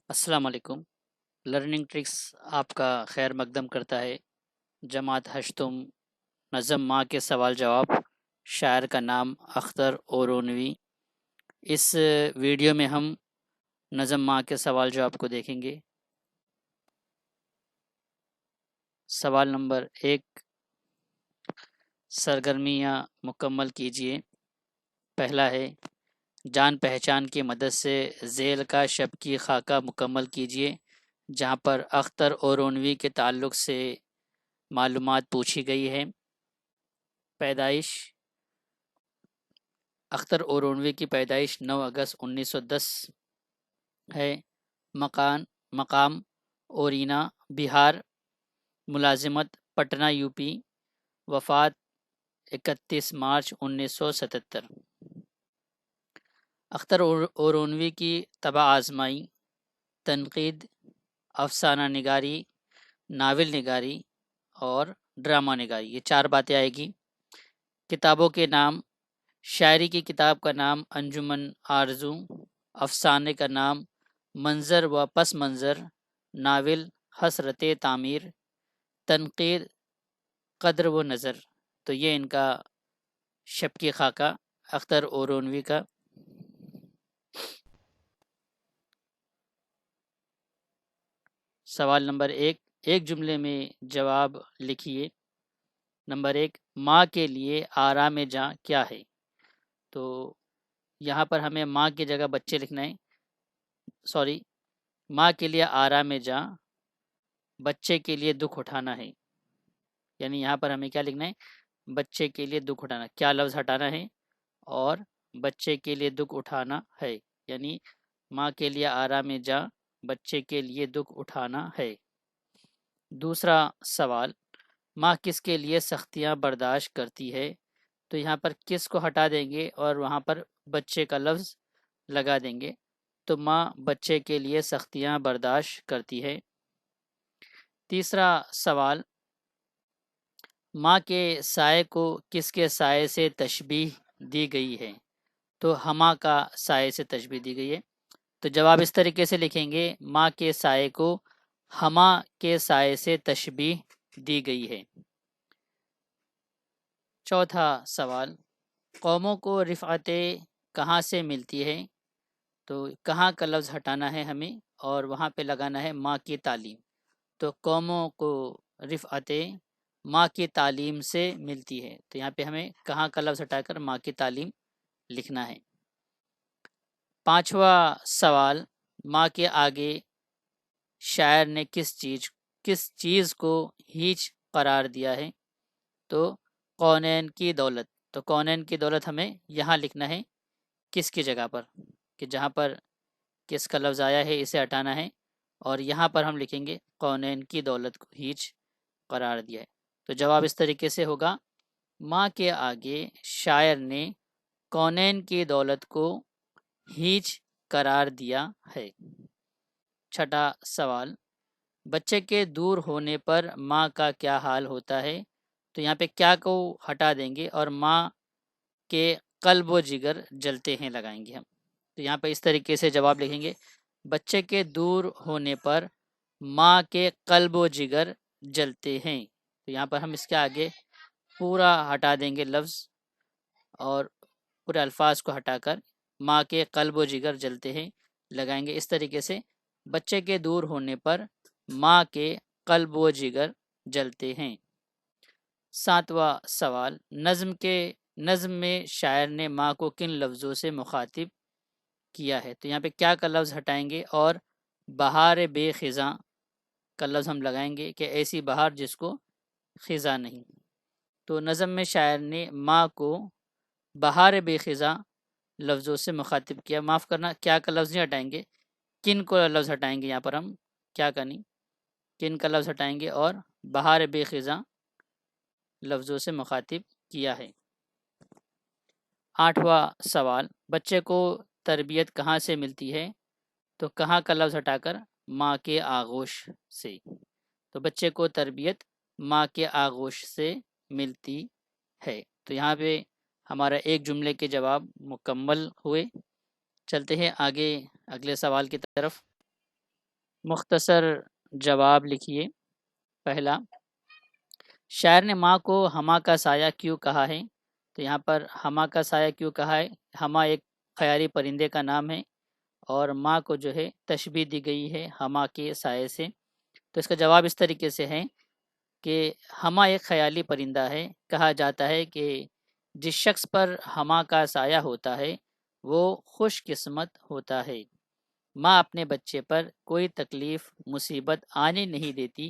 السلام علیکم۔ Learning tricks آپ کا خیر مقدم کرتا ہے۔ جماعت ہشتم نظم ماں کے سوال جواب، شاعر کا نام اختر اورونوی۔ اس ویڈیو میں ہم نظم ماں کے سوال جواب کو دیکھیں گے۔ سوال نمبر 1، سرگرمیاں مکمل کیجیے۔ پہلا ہے، جان پہچان کی مدد سے ذیل کا شب کی خاکہ مکمل کیجیے، جہاں پر اختر اورونوی کے تعلق سے معلومات پوچھی گئی ہے۔ پیدائش، اختر اورونوی کی پیدائش 9 اگست 1910 ہے۔ مقام اورینا بہار، ملازمت پٹنہ یو پی، وفات 31 مارچ 1977۔ اختر اورونوی کی طبع آزمائی، تنقید، افسانہ نگاری، ناول نگاری اور ڈرامہ نگاری، یہ 4 باتیں آئے گی۔ کتابوں کے نام، شاعری کی کتاب کا نام انجمن آرزو، افسانے کا نام منظر و پس منظر، ناول حسرت تعمیر، تنقید قدر و نظر۔ تو یہ ان کا شب کی خاکہ اختر اورونوی کا۔ سوال نمبر 1، ایک جملے میں جواب لکھیے۔ نمبر 1، ماں کے لیے آرام جاں کیا ہے؟ تو یہاں پر ہمیں ماں کی جگہ بچے لکھنا ہے۔ ماں کے لیے آرام جاں، بچے کے لیے دکھ اٹھانا ہے۔ یعنی یہاں پر ہمیں کیا لکھنا ہے؟ بچے کے لیے دکھ اٹھانا، کیا لفظ ہٹانا ہے اور بچے کے لیے دکھ اٹھانا ہے۔ یعنی ماں کے لیے آرام جاں، بچے کے لیے دکھ اٹھانا ہے۔ دوسرا سوال، ماں کس کے لیے سختیاں برداشت کرتی ہے؟ تو یہاں پر کس کو ہٹا دیں گے اور وہاں پر بچے کا لفظ لگا دیں گے۔ تو ماں بچے کے لیے سختیاں برداشت کرتی ہے۔ تیسرا سوال، ماں کے سائے کو کس کے سائے سے تشبیہ دی گئی ہے؟ تو ہما کا سائے سے تشبیہ دی گئی ہے۔ تو جواب اس طریقے سے لکھیں گے، ماں کے سائے کو ہما کے سائے سے تشبیہ دی گئی ہے۔ چوتھا سوال، قوموں کو رفعت کہاں سے ملتی ہے؟ تو کہاں کا لفظ ہٹانا ہے ہمیں اور وہاں پہ لگانا ہے ماں کی تعلیم۔ تو قوموں کو رفعت ماں کی تعلیم سے ملتی ہے، تو یہاں پہ ہمیں کہاں کا لفظ ہٹا کر ماں کی تعلیم لکھنا ہے۔ پانچواں سوال، ماں کے آگے شاعر نے کس چیز کو ہیچ قرار دیا ہے؟ تو کونین کی دولت۔ تو کونین کی دولت ہمیں یہاں لکھنا ہے، کس کی جگہ پر، کہ جہاں پر کس کا لفظ آیا ہے اسے ہٹانا ہے اور یہاں پر ہم لکھیں گے کونین کی دولت کو ہیچ قرار دیا ہے۔ تو جواب اس طریقے سے ہوگا، ماں کے آگے شاعر نے کونین کی دولت کو ہیچ قرار دیا ہے۔ چھٹا سوال، بچے کے دور ہونے پر ماں کا کیا حال ہوتا ہے؟ تو یہاں پہ کیا کو ہٹا دیں گے اور ماں کے قلب و جگر جلتے ہیں لگائیں گے ہم۔ تو یہاں پہ اس طریقے سے جواب لکھیں گے، بچے کے دور ہونے پر ماں کے قلب و جگر جلتے ہیں۔ تو یہاں پر ہم اس کے آگے پورا ہٹا دیں گے لفظ اور پورے الفاظ کو ہٹا کر ماں کے قلب و جگر جلتے ہیں لگائیں گے۔ اس طریقے سے بچے کے دور ہونے پر ماں کے قلب و جگر جلتے ہیں۔ ساتواں سوال، نظم میں شاعر نے ماں کو کن لفظوں سے مخاطب کیا ہے؟ تو یہاں پہ کیا کا لفظ ہٹائیں گے اور بہار بے خزاں کا لفظ ہم لگائیں گے کہ ایسی بہار جس کو خزاں نہیں۔ تو نظم میں شاعر نے ماں کو بہار بے خزاں لفظوں سے مخاطب کیا۔ معاف کرنا، کیا کا لفظ نہیں ہٹائیں گے، کن کو لفظ ہٹائیں گے، یہاں پر ہم کیا کا نہیں کن کا لفظ ہٹائیں گے اور بہار بے خزاں لفظوں سے مخاطب کیا ہے۔ آٹھواں سوال، بچے کو تربیت کہاں سے ملتی ہے؟ تو کہاں کا لفظ ہٹا کر ماں کے آغوش سے۔ تو بچے کو تربیت ماں کے آغوش سے ملتی ہے۔ تو یہاں پہ ہمارا ایک جملے کے جواب مکمل ہوئے۔ چلتے ہیں آگے اگلے سوال کی طرف۔ مختصر جواب لکھیے۔ پہلا، شاعر نے ماں کو ہما کا سایہ کیوں کہا ہے؟ تو یہاں پر ہما کا سایہ کیوں کہا ہے؟ ہما ایک خیالی پرندے کا نام ہے اور ماں کو جو ہے تشبیہ دی گئی ہے ہما کے سائے سے۔ تو اس کا جواب اس طریقے سے ہے کہ ہما ایک خیالی پرندہ ہے۔ کہا جاتا ہے کہ جس شخص پر ہما کا سایہ ہوتا ہے وہ خوش قسمت ہوتا ہے۔ ماں اپنے بچے پر کوئی تکلیف مصیبت آنے نہیں دیتی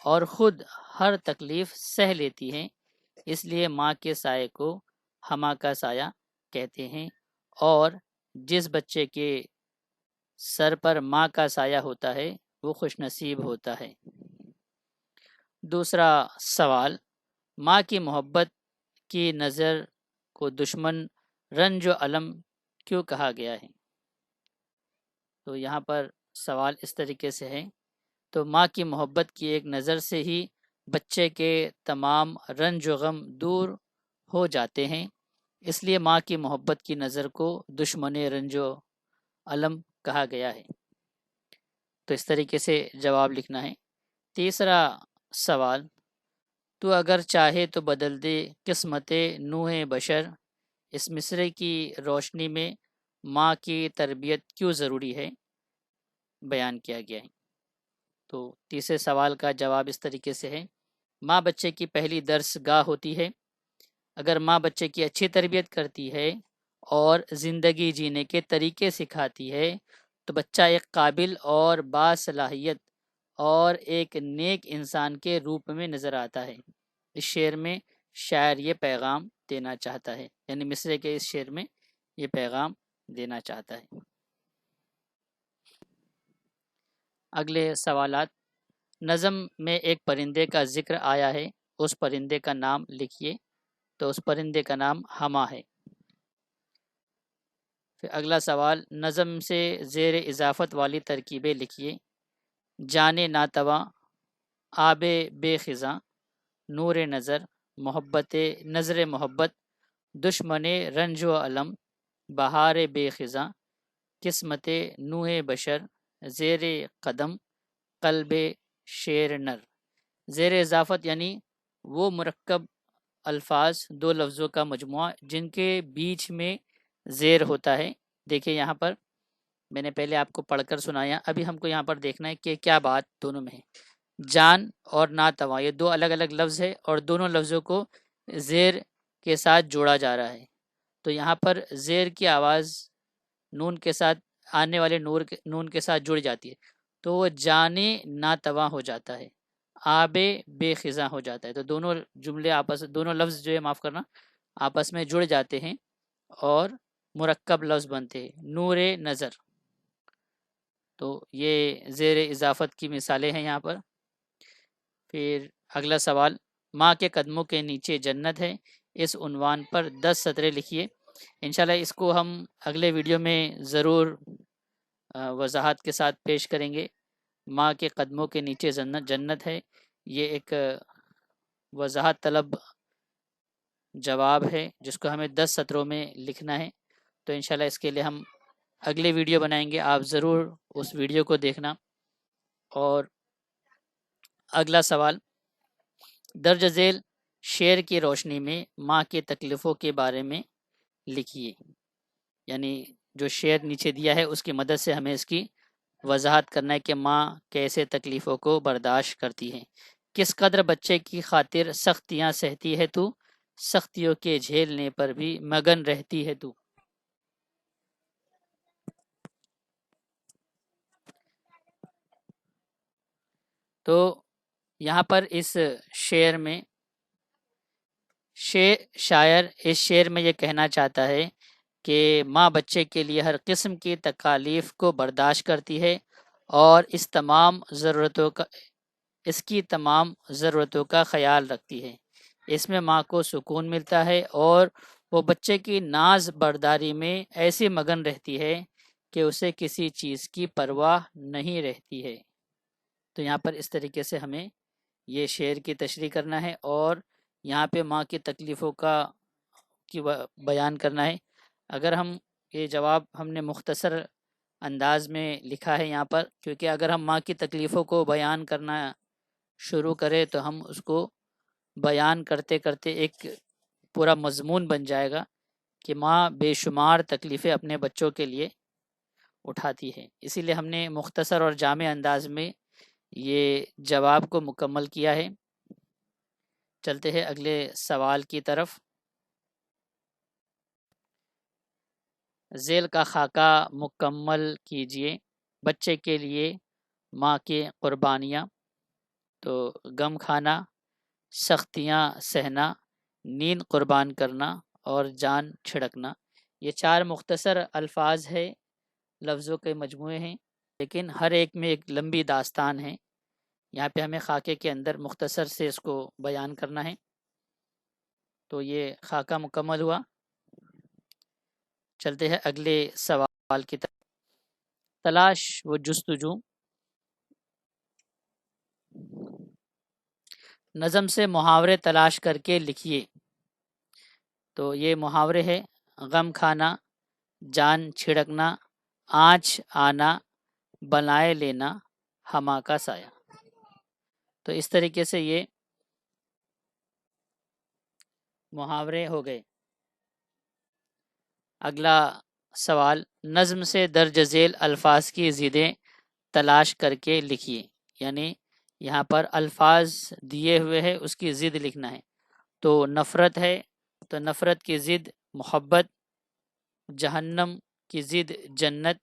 اور خود ہر تکلیف سہ لیتی ہے، اس لیے ماں کے سائے کو ہما کا سایہ کہتے ہیں، اور جس بچے کے سر پر ماں کا سایہ ہوتا ہے وہ خوش نصیب ہوتا ہے۔ دوسرا سوال، ماں کی محبت کی نظر کو دشمن رنج و علم کیوں کہا گیا ہے؟ تو یہاں پر سوال اس طریقے سے ہے، تو ماں کی محبت کی ایک نظر سے ہی بچے کے تمام رنج و غم دور ہو جاتے ہیں، اس لیے ماں کی محبت کی نظر کو دشمن رنج و علم کہا گیا ہے۔ تو اس طریقے سے جواب لکھنا ہے۔ تیسرا سوال، تو اگر چاہے تو بدل دے قسمت نوح بشر، اس مصرعے کی روشنی میں ماں کی تربیت کیوں ضروری ہے بیان کیا گیا ہے۔ تو تیسرے سوال کا جواب اس طریقے سے ہے، ماں بچے کی پہلی درس گاہ ہوتی ہے۔ اگر ماں بچے کی اچھی تربیت کرتی ہے اور زندگی جینے کے طریقے سکھاتی ہے تو بچہ ایک قابل اور باصلاحیت اور ایک نیک انسان کے روپ میں نظر آتا ہے۔ اس شعر میں شاعر یہ پیغام دینا چاہتا ہے، یعنی مصرعے کے اس شعر میں یہ پیغام دینا چاہتا ہے۔ اگلے سوالات، نظم میں ایک پرندے کا ذکر آیا ہے، اس پرندے کا نام لکھیے۔ تو اس پرندے کا نام ہما ہے۔ پھر اگلا سوال، نظم سے زیر اضافت والی ترکیبیں لکھیے۔ جان ناتواں، آب بے خزاں، نور نظر، محبت نظر محبت، دشمن رنج و علم، بہار بے خزاں، قسمت نوح بشر، زیر قدم، قلب شیر نر۔ زیر اضافت یعنی وہ مرکب الفاظ دو لفظوں کا مجموعہ جن کے بیچ میں زیر ہوتا ہے۔ دیکھیں یہاں پر میں نے پہلے آپ کو پڑھ کر سنایا، ابھی ہم کو یہاں پر دیکھنا ہے کہ کیا بات دونوں میں ہے۔ جان اور ناتواں یہ دو الگ الگ لفظ ہے اور دونوں لفظوں کو زیر کے ساتھ جوڑا جا رہا ہے۔ تو یہاں پر زیر کی آواز نون کے ساتھ آنے والے نون کے ساتھ جڑ جاتی ہے تو وہ جانے ناتواں ہو جاتا ہے، آب بے خزاں ہو جاتا ہے۔ تو دونوں جملے دونوں لفظ جو ہے معاف کرنا آپس میں جڑ جاتے ہیں اور مرکب لفظ بنتے ہیں، نور نظر۔ تو یہ زیر اضافت کی مثالیں ہیں یہاں پر۔ پھر اگلا سوال، ماں کے قدموں کے نیچے جنت ہے، اس عنوان پر 10 سطریں لکھیے۔ انشاءاللہ اس کو ہم اگلے ویڈیو میں ضرور وضاحت کے ساتھ پیش کریں گے۔ ماں کے قدموں کے نیچے جنت ہے، یہ ایک وضاحت طلب جواب ہے جس کو ہمیں 10 سطروں میں لکھنا ہے۔ تو انشاءاللہ اس کے لیے ہم اگلے ویڈیو بنائیں گے، آپ ضرور اس ویڈیو کو دیکھنا۔ اور اگلا سوال، درج ذیل شعر کی روشنی میں ماں کی تکلیفوں کے بارے میں لکھیے۔ یعنی جو شعر نیچے دیا ہے اس کی مدد سے ہمیں اس کی وضاحت کرنا ہے کہ ماں کیسے تکلیفوں کو برداشت کرتی ہے۔ کس قدر بچے کی خاطر سختیاں سہتی ہے تو، سختیوں کے جھیلنے پر بھی مگن رہتی ہے تو۔ تو یہاں پر اس شعر میں شاعر اس شعر میں یہ کہنا چاہتا ہے کہ ماں بچے کے لیے ہر قسم کی تکالیف کو برداشت کرتی ہے اور اس کی تمام ضرورتوں کا خیال رکھتی ہے۔ اس میں ماں کو سکون ملتا ہے اور وہ بچے کی ناز برداری میں ایسی مگن رہتی ہے کہ اسے کسی چیز کی پرواہ نہیں رہتی ہے۔ تو یہاں پر اس طریقے سے ہمیں یہ شعر کی تشریح کرنا ہے اور یہاں پہ ماں کی تکلیفوں کی بیان کرنا ہے۔ اگر ہم یہ جواب ہم نے مختصر انداز میں لکھا ہے یہاں پر، کیونکہ اگر ہم ماں کی تکلیفوں کو بیان کرنا شروع کریں تو ہم اس کو بیان کرتے کرتے ایک پورا مضمون بن جائے گا کہ ماں بے شمار تکلیفیں اپنے بچوں کے لیے اٹھاتی ہے. اسی لیے ہم نے مختصر اور جامع انداز میں یہ جواب کو مکمل کیا ہے. چلتے ہیں اگلے سوال کی طرف. ذیل کا خاکہ مکمل کیجئے. بچے کے لیے ماں کی قربانیاں. تو غم کھانا، سختیاں سہنا، نیند قربان کرنا اور جان چھڑکنا. یہ 4 مختصر الفاظ ہے، لفظوں کے مجموعے ہیں، لیکن ہر ایک میں ایک لمبی داستان ہے. یہاں پہ ہمیں خاکے کے اندر مختصر سے اس کو بیان کرنا ہے. تو یہ خاکہ مکمل ہوا. چلتے ہیں اگلے سوال کی طرف. تلاش و جستجو. نظم سے محاورے تلاش کر کے لکھیے. تو یہ محاورے ہے: غم کھانا، جان چھڑکنا، آنچ آنا، بنائے لینا، ہما کا سایہ. تو اس طریقے سے یہ محاورے ہو گئے. اگلا سوال: نظم سے درج ذیل الفاظ کی ضدیں تلاش کر کے لکھیے. یعنی یہاں پر الفاظ دیے ہوئے ہیں، اس کی ضد لکھنا ہے. تو نفرت ہے تو نفرت کی ضد محبت، جہنم کی ضد جنت،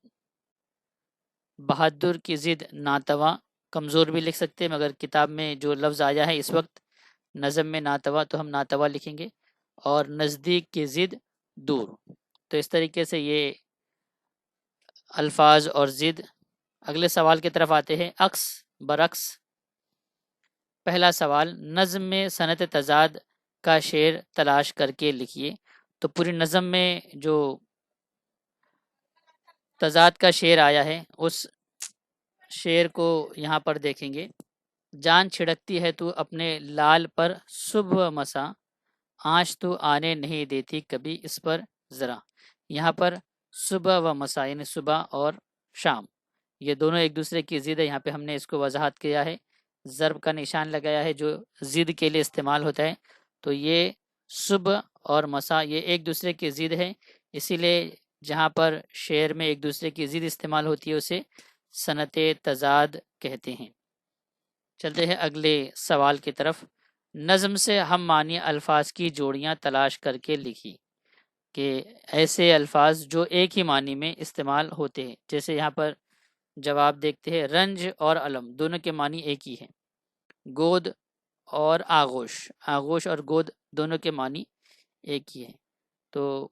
بہادر کی ضد ناتواں. کمزور بھی لکھ سکتے ہیں، مگر کتاب میں جو لفظ آیا ہے اس وقت نظم میں ناتواں، تو ہم ناتواں لکھیں گے. اور نزدیک کی ضد دور. تو اس طریقے سے یہ الفاظ اور ضد. اگلے سوال کی طرف آتے ہیں. عکس برعکس. پہلا سوال: نظم میں صنعت تضاد کا شعر تلاش کر کے لکھیے. تو پوری نظم میں جو تضاد کا شعر آیا ہے اس شعر کو یہاں پر دیکھیں گے. جان چھڑکتی ہے تو اپنے لال پر صبح مسا، آنچ تو آنے نہیں دیتی کبھی اس پر ذرا. یہاں پر صبح و مسا یعنی صبح اور شام، یہ دونوں ایک دوسرے کی ضد ہے. یہاں پہ ہم نے اس کو وضاحت کیا ہے، ضرب کا نشان لگایا ہے جو ضد کے لیے استعمال ہوتا ہے. تو یہ صبح اور مسا یہ ایک دوسرے کی ضد ہے. اسی لیے جہاں پر شعر میں ایک دوسرے کی ضد استعمال ہوتی ہے اسے صنعت تضاد کہتے ہیں. چلتے ہیں اگلے سوال کی طرف. نظم سے ہم معنی الفاظ کی جوڑیاں تلاش کر کے لکھی. کہ ایسے الفاظ جو ایک ہی معنی میں استعمال ہوتے ہیں. جیسے یہاں پر جواب دیکھتے ہیں. رنج اور علم دونوں کے معنی ایک ہی ہیں. گود اور آغوش، آغوش اور گود دونوں کے معنی ایک ہی ہیں. تو